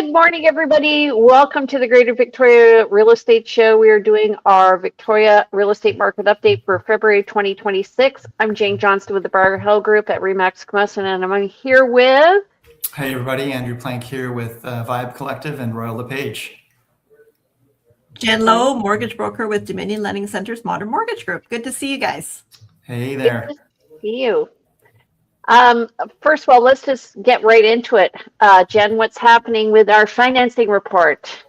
Good morning, everybody. Welcome to the Greater Victoria Real Estate Show. We are doing our Victoria Real Estate Market Update for February 2026. I'm Jane Johnston with the Briar Hill Group at Remax Commotion, and I'm here with... Hey, everybody. Andrew Plank here with Vibe Collective and Royal LePage. Jen Lowe, mortgage broker with Dominion Lending Center's Modern Mortgage Group. Good to see you guys. Hey there. Good to see you. First of all, let's just get right into it. Jen, what's happening with our financing report?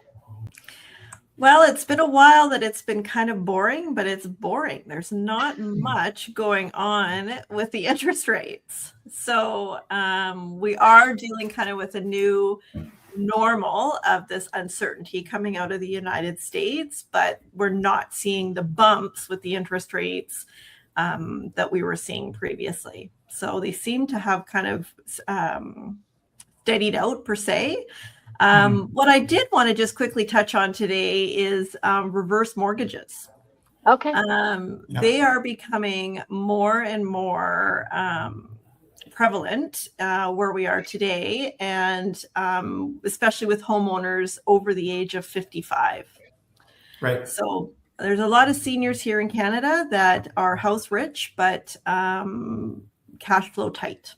Well, it's been a while that it's been kind of boring, but it's boring. There's not much going on with the interest rates. So we are dealing kind of with a new normal of this uncertainty coming out of the United States, but we're not seeing the bumps with the interest rates that we were seeing previously. So they seem to have kind of steadied out per se. What I did want to just quickly touch on today is reverse mortgages. Okay. They are becoming more and more prevalent where we are today, and especially with homeowners over the age of 55. Right. So there's a lot of seniors here in Canada that are house rich, but cash flow tight.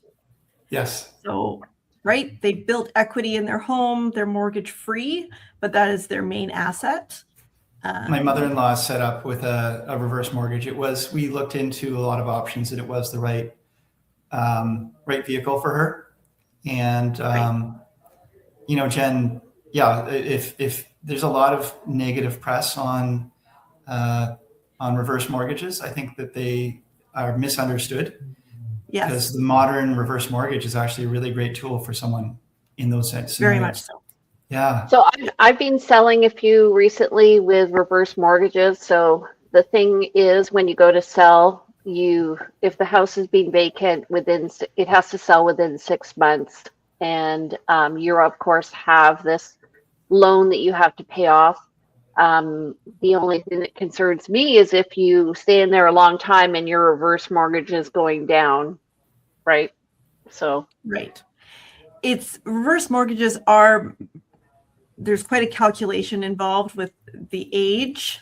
Yes. So, right, they built equity in their home, they're mortgage free, but that is their main asset. My mother-in-law set up with a reverse mortgage. We looked into a lot of options, and it was the right vehicle for her. And, Jen, if there's a lot of negative press on reverse mortgages, I think that they are misunderstood. Yes. Because the modern reverse mortgage is actually a really great tool for someone in those scenarios. Very much so. Yeah. So I've been selling a few recently with reverse mortgages. So the thing is, when you go to sell, if the house is being vacant, it has to sell within 6 months, and you of course have this loan that you have to pay off. The only thing that concerns me is if you stay in there a long time and your reverse mortgage is going down, right? So right, it's reverse mortgages there's quite a calculation involved with the age,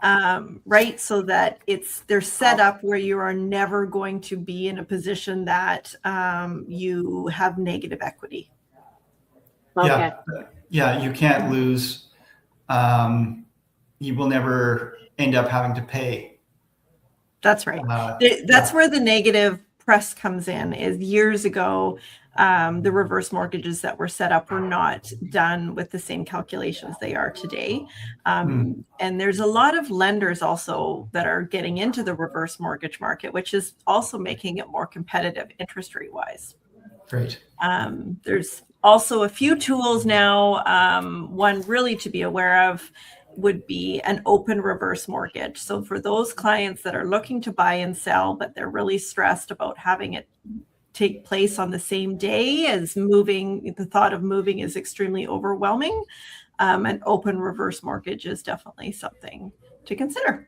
right? So that they're set up where you are never going to be in a position that you have negative equity. okay. Yeah, you can't lose. You will never end up having to pay. That's right. That's where the negative press comes in. Is years ago, the reverse mortgages that were set up were not done with the same calculations they are today. And there's a lot of lenders also that are getting into the reverse mortgage market, which is also making it more competitive interest rate wise. Great. There's also a few tools now. One really to be aware of would be an open reverse mortgage. So for those clients that are looking to buy and sell, but they're really stressed about having it take place on the same day as moving, the thought of moving is extremely overwhelming. An open reverse mortgage is definitely something to consider.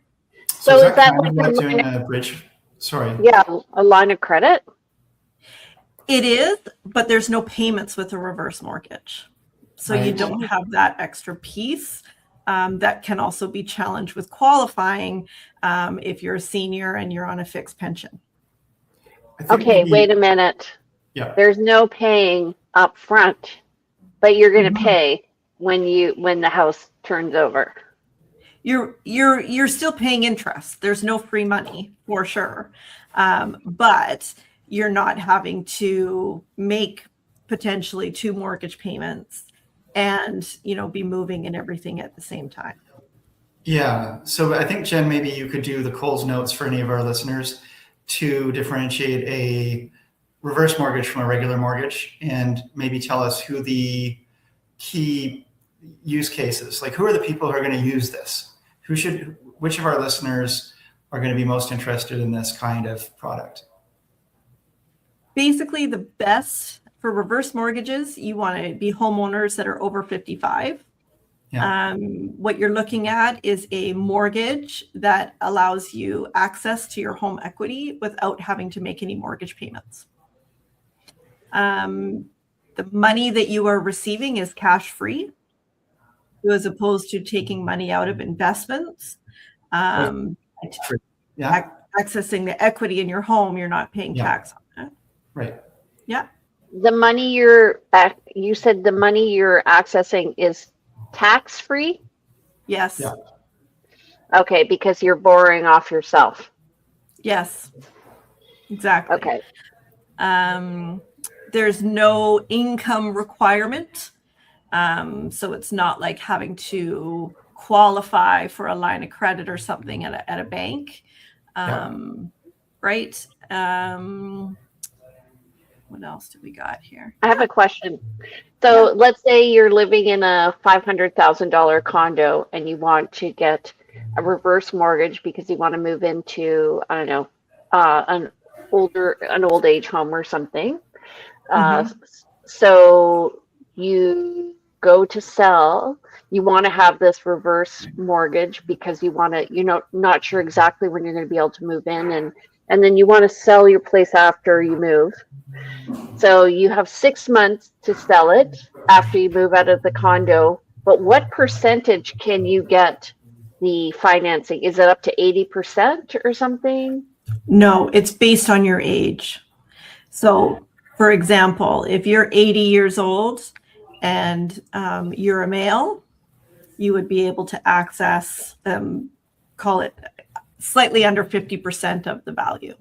So is that kind of like doing a bridge? Sorry. Yeah, a line of credit? It is, but there's no payments with a reverse mortgage. So you don't have that extra piece. That can also be challenged with qualifying if you're a senior and you're on a fixed pension. Okay, wait a minute. Yeah. There's no paying up front, but you're going to pay when the house turns over. You're still paying interest. There's no free money for sure, but you're not having to make potentially 2 mortgage payments and be moving and everything at the same time. Yeah. So I think, Jen, maybe you could do the Coles notes for any of our listeners to differentiate a reverse mortgage from a regular mortgage, and maybe tell us who the key use cases, like who are the people who are going to use this? Which of our listeners are going to be most interested in this kind of product? Basically, the best for reverse mortgages, you want to be homeowners that are over 55. Yeah. What you're looking at is a mortgage that allows you access to your home equity without having to make any mortgage payments. the money that you are receiving is cash free, as opposed to taking money out of investments. Yeah. Accessing the equity in your home, you're not paying tax on it. Right. Yeah. The money you said the money you're accessing is tax free? Yes. Yeah. Okay, because you're borrowing off yourself. Yes. Exactly. Okay. There's no income requirement. So it's not like having to qualify for a line of credit or something at a bank. Right. What else do we got here? I have a question. So let's say you're living in a $500,000 condo and you want to get a reverse mortgage because you want to move into, I don't know, an old age home or something. So you go to sell, you want to have this reverse mortgage because you want to, not sure exactly when you're going to be able to move in, and then you want to sell your place after you move. So you have 6 months to sell it after you move out of the condo. But what percentage can you get the financing? Is it up to 80% or something? No, it's based on your age. So, for example, if you're 80 years old and you're a male, you would be able to access, call it slightly under 50% of the value.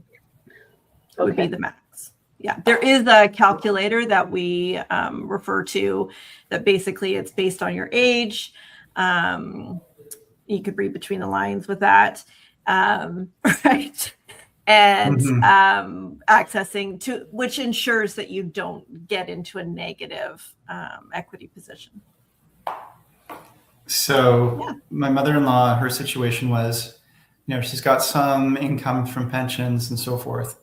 Would be the max. Yeah, there is a calculator that we refer to that basically it's based on your age. You could read between the lines with that, right? And accessing to, which ensures that you don't get into a negative equity position. So my mother-in-law, her situation was, she's got some income from pensions and so forth.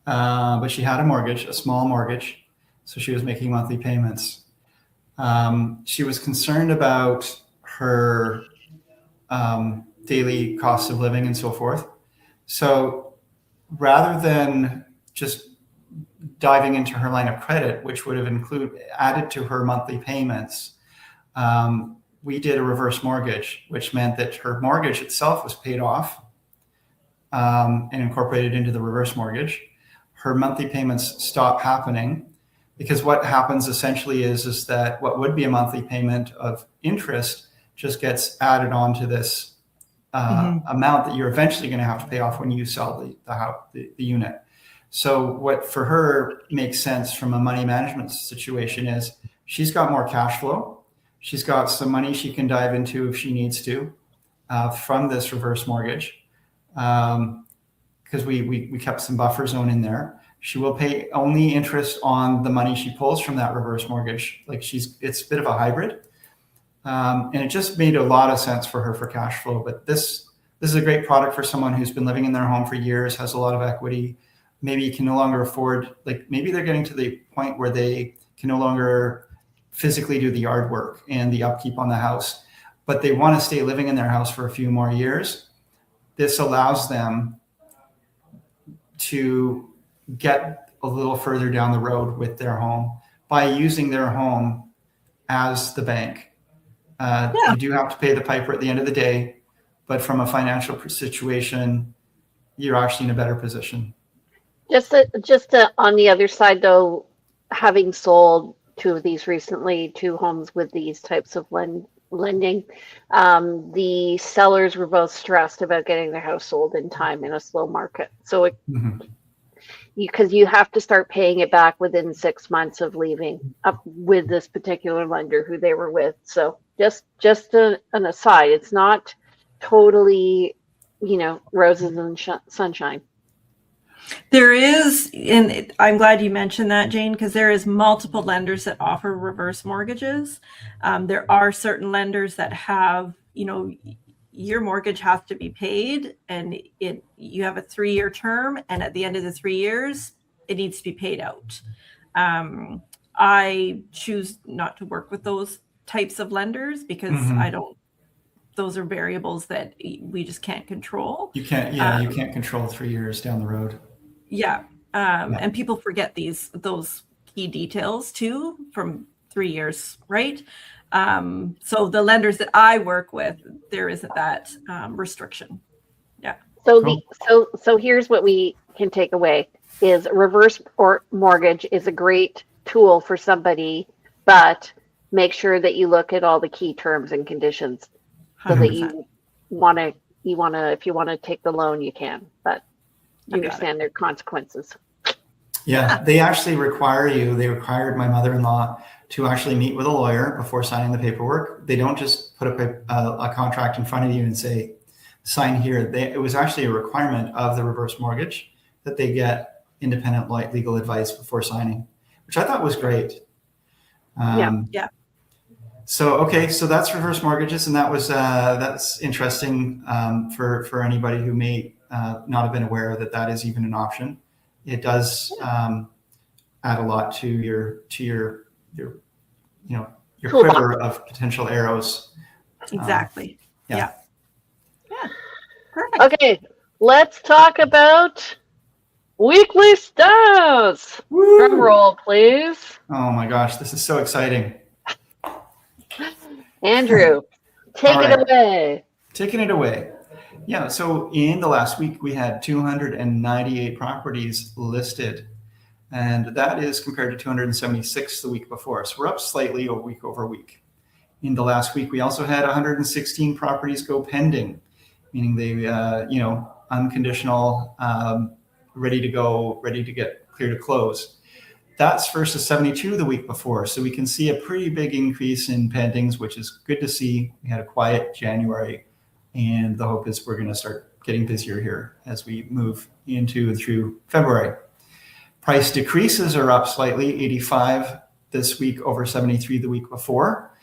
But she had a mortgage, a small mortgage, so she was making monthly payments. She was concerned about her daily costs of living and so forth. So rather than just diving into her line of credit, which would have added to her monthly payments, we did a reverse mortgage, which meant that her mortgage itself was paid off and incorporated into the reverse mortgage. Her monthly payments stop happening, because what happens essentially is that what would be a monthly payment of interest just gets added on to this amount that you're eventually going to have to pay off when you sell the unit. So what for her makes sense from a money management situation is she's got more cash flow. She's got some money she can dive into if she needs to from this reverse mortgage. Because we kept some buffer zone in there. She will pay only interest on the money she pulls from that reverse mortgage. It's a bit of a hybrid. And it just made a lot of sense for her for cash flow. But this is a great product for someone who's been living in their home for years, has a lot of equity, maybe can no longer afford, maybe they're getting to the point where they can no longer physically do the yard work and the upkeep on the house, but they want to stay living in their house for a few more years. This allows them to get a little further down the road with their home by using their home as the bank. You do have to pay the piper at the end of the day, but from a financial situation, you're actually in a better position. Just on the other side, though, having sold two of these recently, two homes with these types of lending, the sellers were both stressed about getting their house sold in time in a slow market. So because you have to start paying it back within 6 months of leaving up with this particular lender who they were with. So just an aside, it's not totally, roses and sunshine. There is, and I'm glad you mentioned that, Jane, because there is multiple lenders that offer reverse mortgages. There are certain lenders that have, your mortgage has to be paid, and you have a 3-year term, and at the end of the 3 years, it needs to be paid out. I choose not to work with those types of lenders because those are variables that we just can't control. You can't, you can't control 3 years down the road. And people forget those key details too from 3 years, right? So the lenders that I work with, there isn't that restriction. Yeah. So Cool. so here's what we can take away is reverse or mortgage is a great tool for somebody, but make sure that you look at all the key terms and conditions so that 100%. you want to if you want to take the loan you can, but You got it. understand their consequences. Yeah, they required my mother-in-law to actually meet with a lawyer before signing the paperwork. They don't just put a contract in front of you and say, sign here. It was actually a requirement of the reverse mortgage that they get independent legal advice before signing, which I thought was great. Yeah. So, okay, so that's reverse mortgages, and that's interesting for anybody who may not have been aware that that is even an option. It does add a lot to your quiver of potential arrows. Exactly. Yeah. Perfect. Okay, let's talk about weekly stats. Drum roll, please. Oh my gosh, this is so exciting. Andrew, take All it right. away. Taking it away. Yeah, so in the last week, we had 298 properties listed, and that is compared to 276 the week before. So we're up slightly week over week. In the last week, we also had 116 properties go pending, meaning they, unconditional, ready to go, ready to get clear to close. That's versus 72 the week before. So we can see a pretty big increase in pendings, which is good to see. We had a quiet January, and the hope is we're going to start getting busier here as we move into and through February. Price decreases are up slightly, 85 this week over 73 the week before.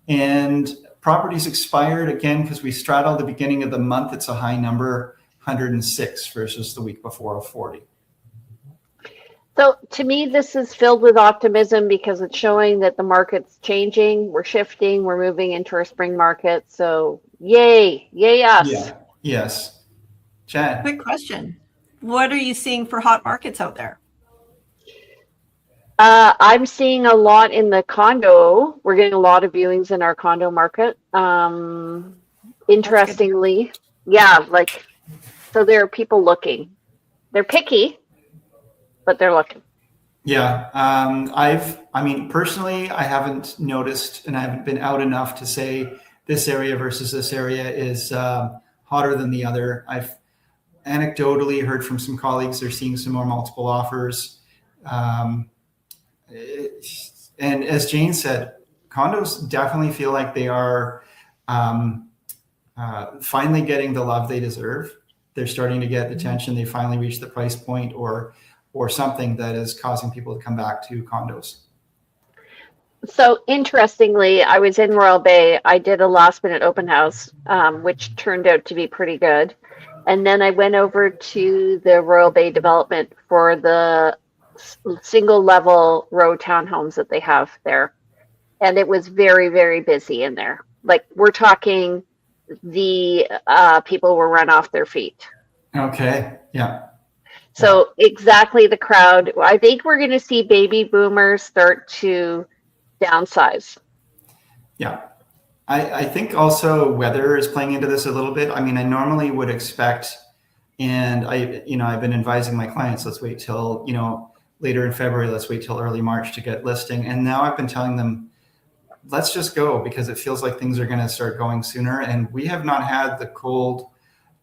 And properties expired, again, because we straddled the beginning of the month, it's a high number, 106 versus the week before of 40. So to me, this is filled with optimism because it's showing that the market's changing, we're shifting, we're moving into our spring market. So yay us. Yeah. Yes. Chad. Quick question. What are you seeing for hot markets out there? I'm seeing a lot in the condo. We're getting a lot of viewings in our condo market. Interestingly, yeah, so there are people looking. They're picky, but they're looking. Yeah. Personally, I haven't noticed, and I haven't been out enough to say this area versus this area is hotter than the other. I've anecdotally heard from some colleagues they're seeing some more multiple offers. And as Jane said, condos definitely feel like they are finally getting the love they deserve. They're starting to get attention. They finally reached the price point or something that is causing people to come back to condos. So interestingly, I was in Royal Bay. I did a last minute open house, which turned out to be pretty good. And then I went over to the Royal Bay development for the single level row townhomes that they have there. And it was very, very busy in there. Like we're talking the people were run off their feet. Okay. Yeah. So exactly the crowd. I think we're going to see baby boomers start to downsize. Yeah. I think also weather is playing into this a little bit. I mean, I normally would expect, and I've been advising my clients, let's wait till, later in February, let's wait till early March to get listing. And now I've been telling them, let's just go because it feels like things are going to start going sooner. And we have not had the cold,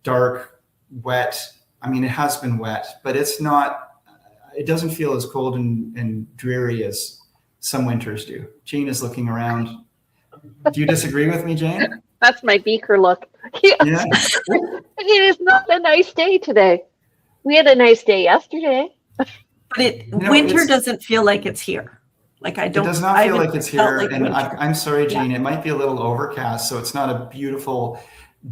dark, wet. I mean, it has been wet, but it doesn't feel as cold and dreary as some winters do. Jane is looking around. Do you disagree with me, Jane? That's my beaker look. Yes. Yeah. It is not a nice day today. We had a nice day yesterday. But winter doesn't feel like it's here. Like I don't. It does not feel like it's here. Like and I'm sorry, Jane. Yeah. It might be a little overcast, so it's not a beautiful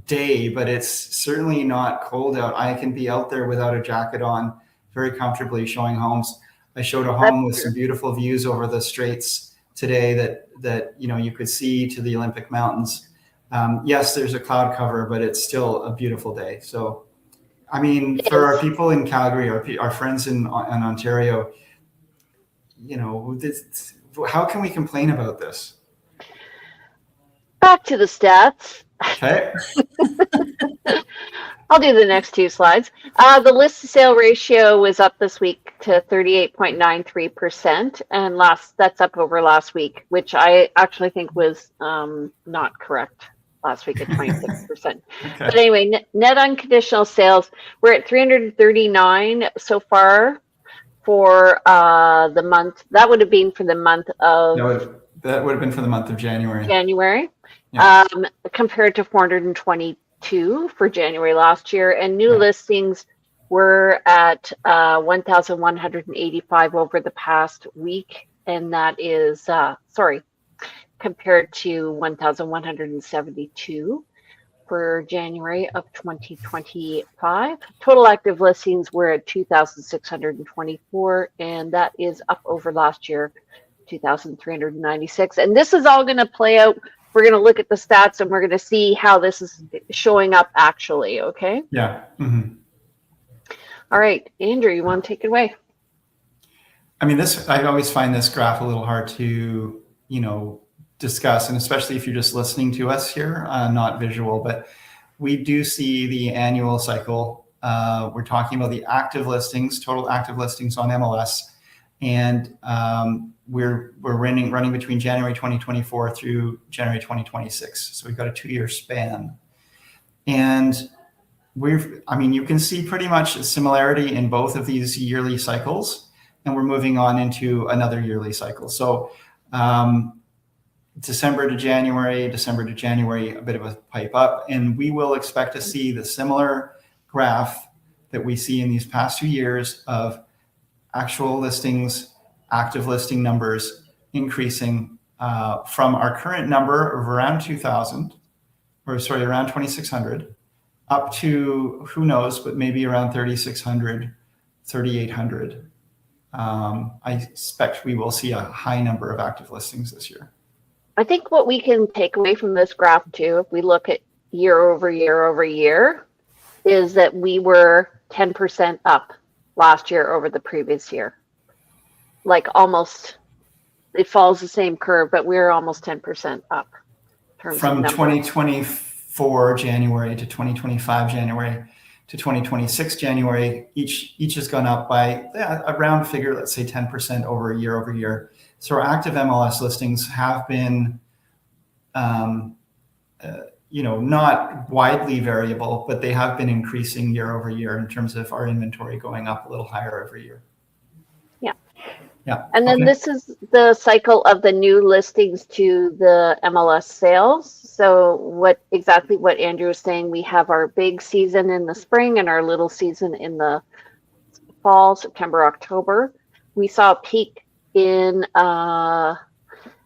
day, but it's certainly not cold out. I can be out there without a jacket on, very comfortably showing homes. I showed a home with some beautiful views over the straits today that you could see to the Olympic Mountains. Yes, there's a cloud cover, but it's still a beautiful day. So, I mean, for our people in Calgary, our friends in Ontario, how can we complain about this? Back to the stats. Okay. I'll do the next two slides. The list to sale ratio was up this week to 38.93%, and that's up over last week, which I actually think was not correct last week at 26%. Okay. But anyway, net unconditional sales, we're at 339 so far for the month. That would have been for the month of that would have been for the month of January. Yeah. Compared to 422 for January last year, and new listings were at 1,185 over the past week, and that is compared to 1,172 for January of 2025. Total active listings were at 2,624, and that is up over last year, 2,396. And this is all going to play out. We're going to look at the stats and we're going to see how this is showing up actually. Okay. Yeah. Mm-hmm. All right, Andrew, you want to take it away? I mean, I always find this graph a little hard to, discuss, and especially if you're just listening to us here, not visual, but we do see the annual cycle. We're talking about the active listings, total active listings on MLS. And we're running between January 2024 through January 2026. So we've got a 2-year span. And you can see pretty much a similarity in both of these yearly cycles. And we're moving on into another yearly cycle. So December to January, a bit of a pipe up. And we will expect to see the similar graph that we see in these past 2 years of actual listings, active listing numbers increasing from our current number of around 2,600 up to, who knows, but maybe around 3,600, 3,800. I expect we will see a high number of active listings this year. I think what we can take away from this graph too, if we look at year over year, is that we were 10% up last year over the previous year. Like almost, it follows the same curve, but we're almost 10% up. From 2024 January to 2025 January to 2026 January, each has gone up by a round figure, let's say 10% over year. So our active MLS listings have been, not widely variable, but they have been increasing year over year in terms of our inventory going up a little higher every year. Yeah. And then this is the cycle of the new listings to the MLS sales. So what Andrew was saying, we have our big season in the spring and our little season in the fall, September, October. We saw a peak in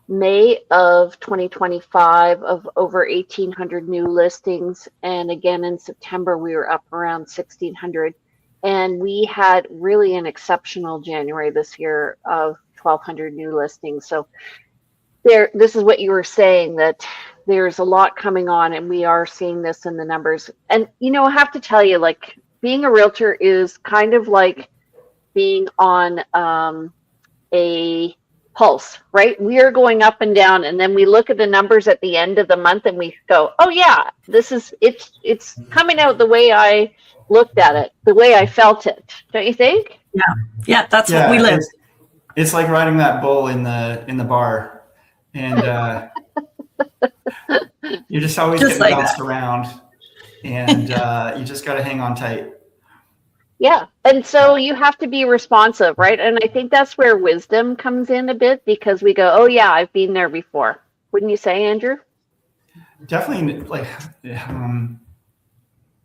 May of 2025 of over 1,800 new listings. And again, in September, we were up around 1,600. And we had really an exceptional January this year of 1,200 new listings. So this is what you were saying, that there's a lot coming on, and we are seeing this in the numbers. And, I have to tell you, like, being a realtor is kind of like being on a pulse, right? We are going up and down, and then we look at the numbers at the end of the month and we go, oh yeah, it's coming out the way I looked at it, the way I felt it. Don't you think? Yeah, that's what we live. It's like riding that bull in the bar, and you're just always getting bounced around, and you just got to hang on tight. Yeah. And so you have to be responsive, right? And I think that's where wisdom comes in a bit, because we go, oh yeah, I've been there before. Wouldn't you say, Andrew? Definitely. Like,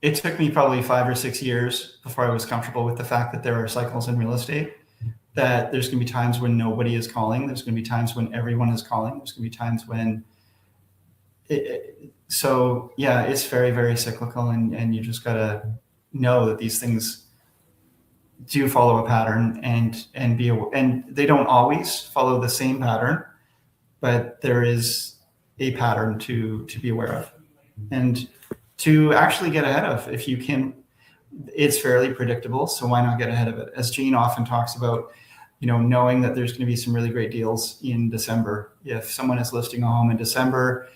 it took me probably 5 or 6 years before I was comfortable with the fact that there are cycles in real estate, that there's going to be times when nobody is calling. There's going to be times when everyone is calling. There's going to be times when so yeah, it's very, very cyclical, and you just got to know that these things do follow a pattern, and they don't always follow the same pattern, but there is a pattern to be aware of and to actually get ahead of. If you can, it's fairly predictable, so why not get ahead of it? As Jean often talks about, knowing that there's going to be some really great deals in December. If someone is listing a home in December,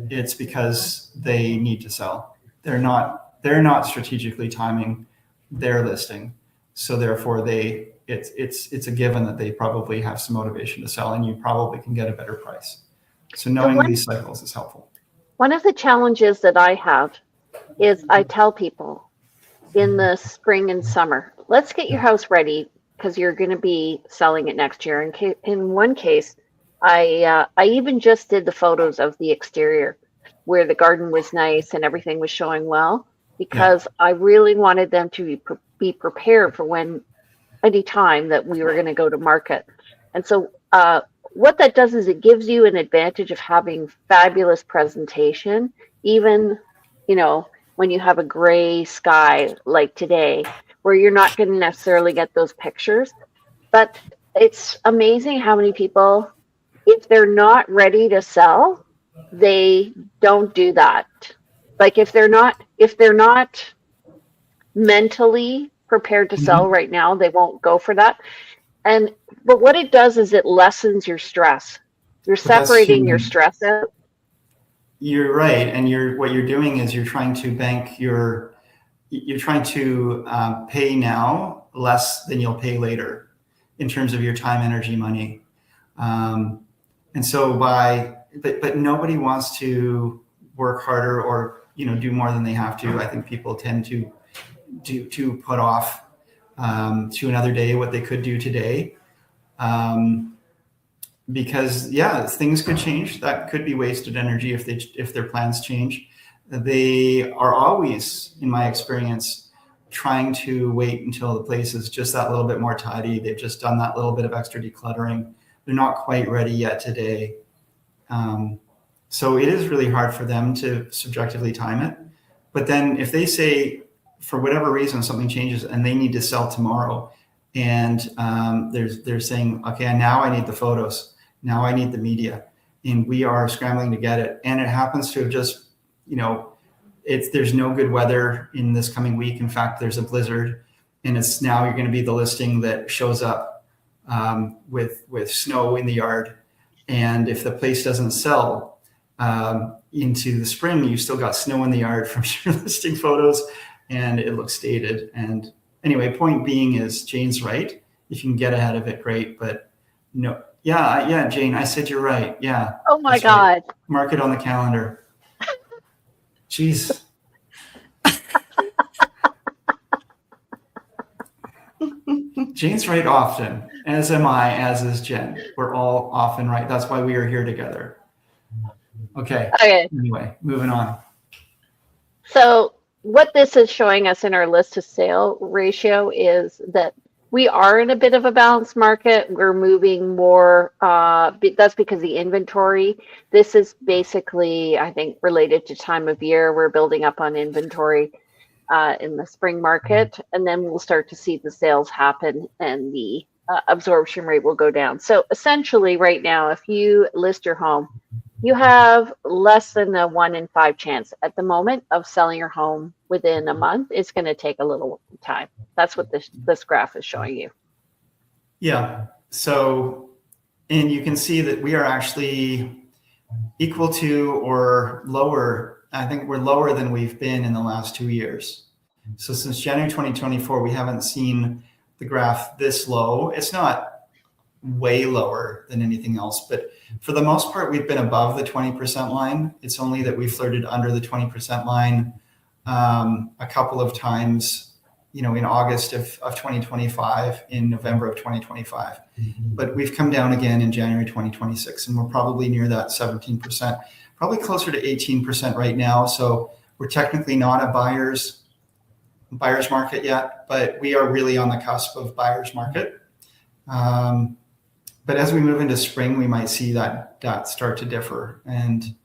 it's because they need to sell. They're not strategically timing their listing. So therefore it's a given that they probably have some motivation to sell, and you probably can get a better price. So knowing these cycles is helpful. One of the challenges that I have is I tell people in the spring and summer, let's get your house ready because you're going to be selling it next year. In one case, I even just did the photos of the exterior where the garden was nice and everything was showing well, because I really wanted them to be prepared for any time that we were going to go to market. And so what that does is it gives you an advantage of having fabulous presentation, even, when you have a gray sky like today, where you're not going to necessarily get those pictures. But it's amazing how many people, if they're not ready to sell, they don't do that. Like if they're not mentally prepared to sell right now, they won't go for that. But what it does is it lessens your stress. You're separating your stress out. You're right, and what you're doing is you're trying to pay now less than you'll pay later in terms of your time, energy, money, and so but nobody wants to work harder or do more than they have to. I think people tend to put off to another day what they could do today. Because things could change. That could be wasted energy if their plans change. They are always, in my experience, trying to wait until the place is just that little bit more tidy. They've just done that little bit of extra decluttering. They're not quite ready yet today. So it is really hard for them to subjectively time it. But then if they say, for whatever reason, something changes and they need to sell tomorrow, and they're saying, okay, now I need the photos. Now I need the media, and we are scrambling to get it. And it happens to have just, there's no good weather in this coming week. In fact, there's a blizzard, and it's now you're going to be the listing that shows up with snow in the yard. And if the place doesn't sell into the spring, you still got snow in the yard from your listing photos, and it looks dated. And anyway, point being is Jane's right. If you can get ahead of it, great. But no. Yeah, Jane, I said you're right. Yeah. Oh my God. Right. Mark it on the calendar. Jeez. Jane's right often, as am I, as is Jen. We're all often right. That's why we are here together. Okay. Anyway, moving on. So what this is showing us in our list to sale ratio is that we are in a bit of a balanced market. We're moving more. That's because the inventory. This is basically, I think, related to time of year. We're building up on inventory in the spring market, and then we'll start to see the sales happen and the absorption rate will go down. So essentially right now, if you list your home, you have less than a 1 in 5 chance at the moment of selling your home within a month. It's going to take a little time. That's what this graph is showing you. Yeah. So, and you can see that we are actually equal to or lower. I think we're lower than we've been in the last 2 years. So since January 2024, we haven't seen the graph this low. It's not way lower than anything else, but for the most part, we've been above the 20% line. It's only that we flirted under the 20% line a couple of times, in August of 2025, in November of 2025. But we've come down again in January 2026, and we're probably near that 17%, probably closer to 18% right now. So we're technically not a buyer's market yet, but we are really on the cusp of buyer's market. But as we move into spring, we might see that start to differ. And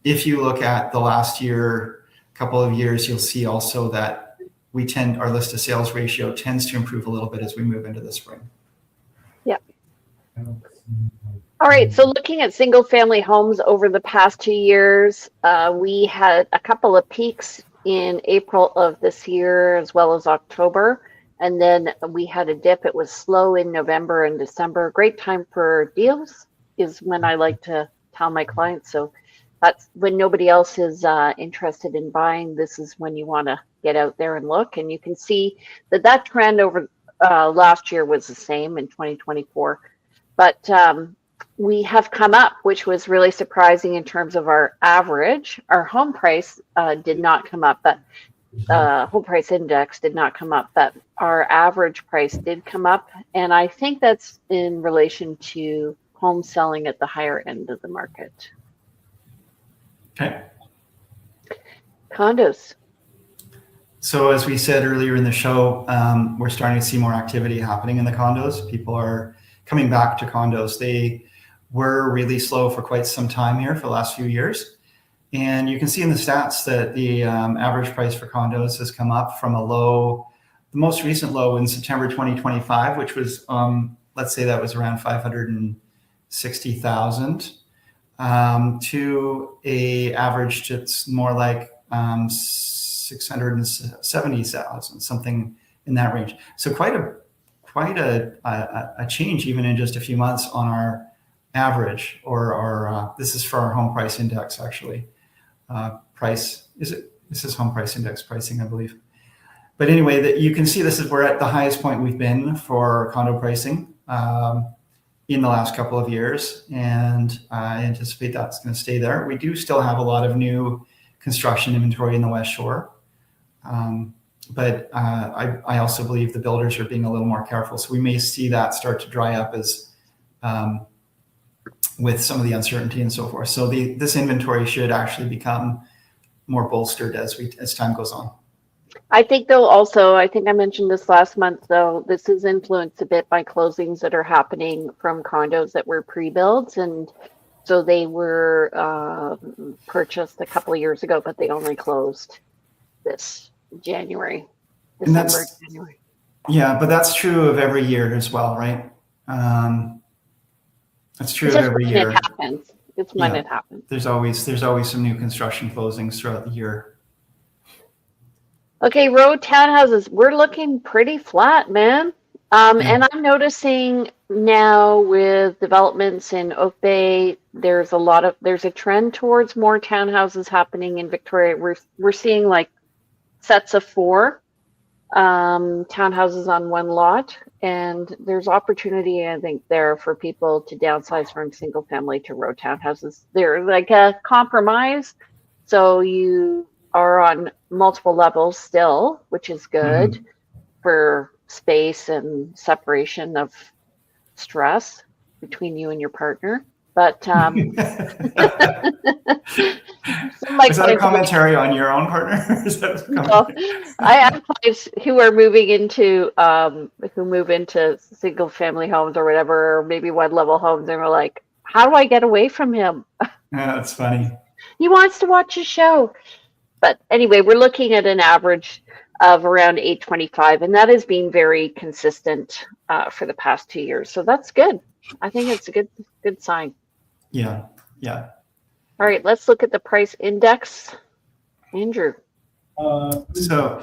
if you look at the last couple of years, you'll see also that our list to sales ratio tends to improve a little bit as we move into the spring. Yeah. All right. So looking at single family homes over the past 2 years, we had a couple of peaks in April of this year, as well as October. And then we had a dip. It was slow in November and December. Great time for deals is when I like to tell my clients. So that's when nobody else is interested in buying. This is when you want to get out there and look. And you can see that that trend over last year was the same in 2024. But we have come up, which was really surprising in terms of our average. Our home price did not come up, but home price index did not come up, but our average price did come up. And I think that's in relation to home selling at the higher end of the market. Okay. Condos. So as we said earlier in the show, we're starting to see more activity happening in the condos. People are coming back to condos. They were really slow for quite some time here for the last few years. And you can see in the stats that the average price for condos has come up from a low, the most recent low in September 2025, which was, let's say that was around 560,000, to a average that's more like 670,000, something in that range. So quite a change even in just a few months on our average, or our this is for our home price index actually. Price is it? This is home price index pricing, I believe. But anyway, that you can see we're at the highest point we've been for condo pricing in the last couple of years, and I anticipate that's going to stay there. We do still have a lot of new construction inventory in the West Shore, but I also believe the builders are being a little more careful. So we may see that start to dry up as with some of the uncertainty and so forth. So this inventory should actually become more bolstered as time goes on. I think though also, I think I mentioned this last month though, this is influenced a bit by closings that are happening from condos that were pre-builds. And so they were purchased a couple of years ago, but they only closed this January, December, January. Yeah, but that's true of every year as well, right? That's true of every year. It happens. It's when it happens. There's always some new construction closings throughout the year. Okay, road townhouses. We're looking pretty flat, man. And I'm noticing now with developments in Oak Bay, there's a trend towards more townhouses happening in Victoria. We're seeing like sets of 4 townhouses on one lot, and there's opportunity, I think, there for people to downsize from single family to row townhouses. They're like a compromise, so you are on multiple levels still, which is good for space and separation of stress between you and your partner. But is that a commentary on your own partner? Well, I have clients who are moving into who move into single family homes or whatever, or maybe one level homes, and we're like, how do I get away from him? Yeah, that's funny. He wants to watch a show. But anyway, we're looking at an average of around 825, and that has been very consistent for the past 2 years. So that's good. I think it's a good sign. Yeah. All right, let's look at the price index. Andrew. So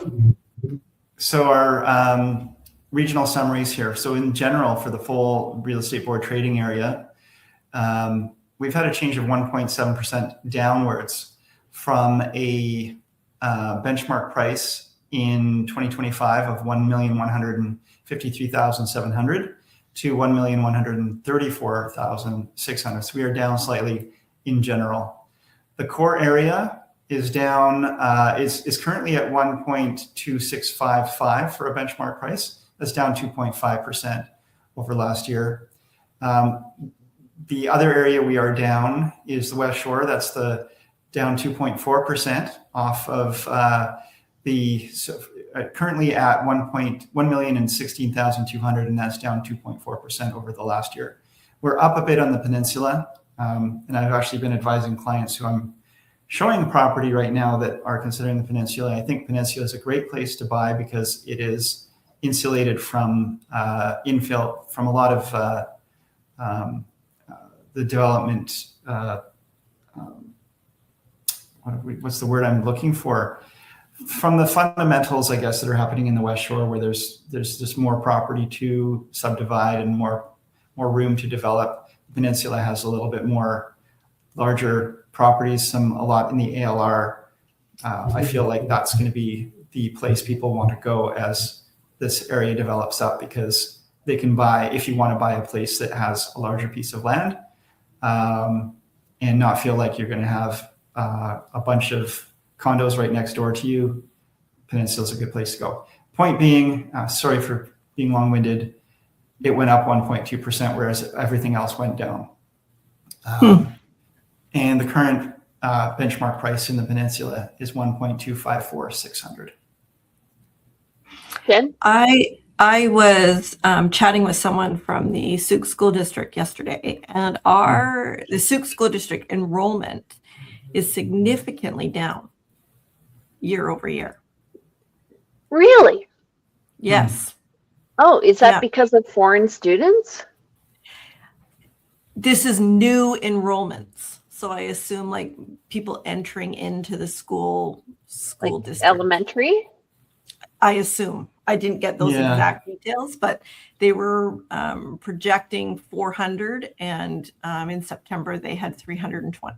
our regional summaries here. So in general, for the full real estate board trading area, we've had a change of 1.7% downwards from a benchmark price in 2025 of 1,153,700 to 1,134,600. So we are down slightly in general. The core area is down, is currently at 1.2655 for a benchmark price. That's down 2.5% over last year. The other area we are down is the West Shore. That's down 2.4% off of currently at 1,016,200, and that's down 2.4% over the last year. We're up a bit on the peninsula, and I've actually been advising clients who I'm showing property right now that are considering the peninsula. I think peninsula is a great place to buy because it is insulated from infill, from a lot of the development. What's the word I'm looking for? from the fundamentals, I guess, that are happening in the West Shore, where there's just more property to subdivide and more room to develop. The peninsula has a little bit more larger properties, a lot in the ALR. I feel like that's going to be the place people want to go as this area develops up, because they can buy, if you want to buy a place that has a larger piece of land, and not feel like you're going to have a bunch of condos right next door to you, Peninsula is a good place to go. Point being, sorry for being long-winded, it went up 1.2%, whereas everything else went down. And the current benchmark price in the Peninsula is 1.254600. Jen? I was chatting with someone from the Sauk School District yesterday, and the Sauk School District enrollment is significantly down year over year. Really? Yes. Oh, is that because of foreign students? This is new enrollments. So I assume like people entering into the school Like district. Elementary? I assume. I didn't get those exact details, but they were projecting 400, and in September they had 320.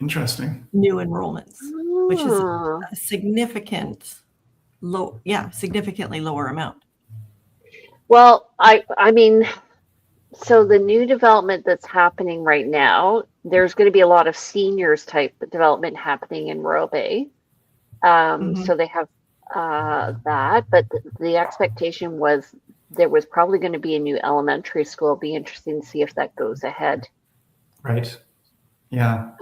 Interesting. New enrollments, which is a significantly lower amount. Well, I mean, so the new development that's happening right now, there's going to be a lot of seniors type development happening in Royal Bay. So they have that, but the expectation was there was probably going to be a new elementary school. It'll be interesting to see if that goes ahead. Right. Yeah.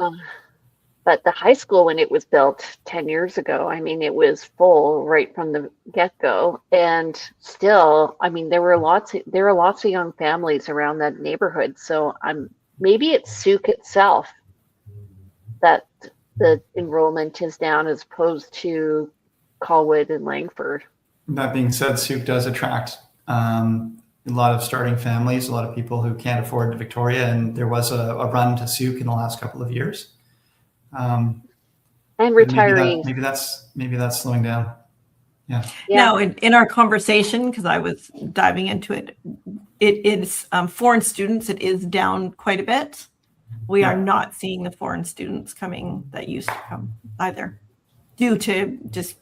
But the high school, when it was built 10 years ago, I mean, it was full right from the get-go. And still, I mean, there are lots of young families around that neighborhood. So maybe it's Sauk itself that the enrollment is down as opposed to Colwood and Langford. That being said, Sauk does attract a lot of starting families, a lot of people who can't afford Victoria, and there was a run to Sauk in the last couple of years. And retirees. Maybe that's slowing down. Yeah. Now, in our conversation, because I was diving into it, it is foreign students. It is down quite a bit. We are not seeing the foreign students coming that used to come either, due to just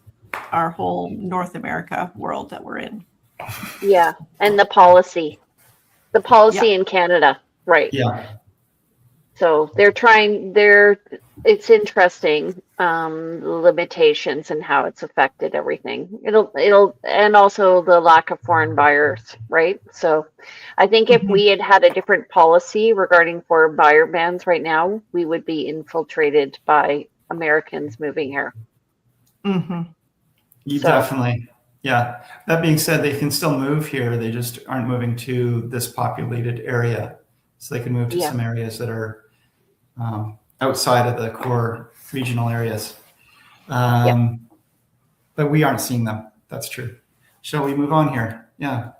our whole North America world that we're in. Yeah, and the policy in Canada, right? Yeah. So it's interesting, limitations and how it's affected everything. And also the lack of foreign buyers, right? So I think if we had a different policy regarding foreign buyer bans right now, we would be infiltrated by Americans moving here. Definitely. Yeah. That being said, they can still move here. They just aren't moving to this populated area. So they can move to some areas that are outside of the core regional areas. But we aren't seeing them. That's true. Shall we move on here? Yeah.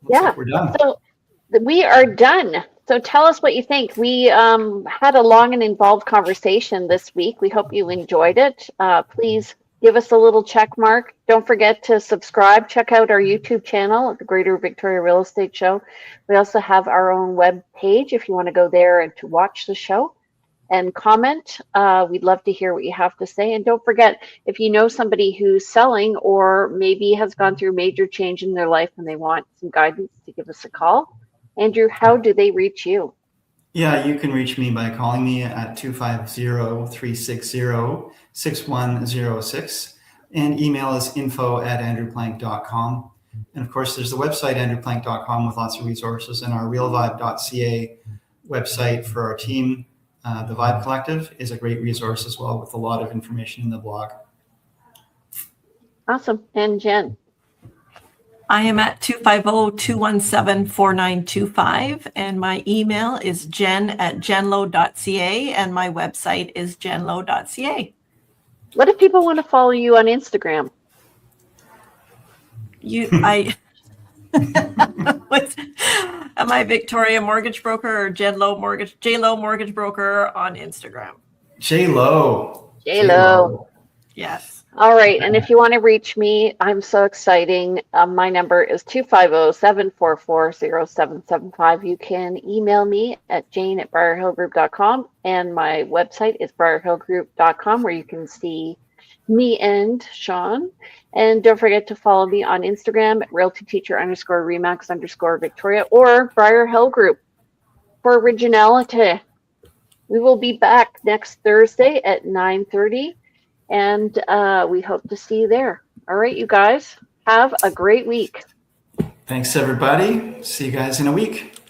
Looks like we're done. So we are done. So tell us what you think. We had a long and involved conversation this week. We hope you enjoyed it. Please give us a little check mark. Don't forget to subscribe. Check out our YouTube channel at the Greater Victoria Real Estate Show. We also have our own web page if you want to go there and to watch the show and comment. We'd love to hear what you have to say. And don't forget, if you know somebody who's selling or maybe has gone through major change in their life and they want some guidance, to give us a call. Andrew, how do they reach you? Yeah, you can reach me by calling me at 250-360-6106. And email is info@andrewplank.com. And of course, there's the website, andrewplank.com, with lots of resources, and our realvibe.ca website for our team. The Vibe Collective is a great resource as well, with a lot of information in the blog. Awesome. And Jen? I am at 250-217-4925, and my email is jen@jenlo.ca, and my website is jenlo.ca. What if people want to follow you on Instagram? Am I Victoria Mortgage Broker or JLo Mortgage Broker on Instagram? J-Lo. Yes. All right. And if you want to reach me, I'm so exciting. My number is 250-744-0775. You can email me at jane@briarhillgroup.com. And my website is briarhillgroup.com, where you can see me and Sean. And don't forget to follow me on Instagram at realtyteacher_remax_Victoria or Briar Hill Group for originality. We will be back next Thursday at 9:30, and we hope to see you there. All right, you guys, have a great week. Thanks, everybody. See you guys in a week.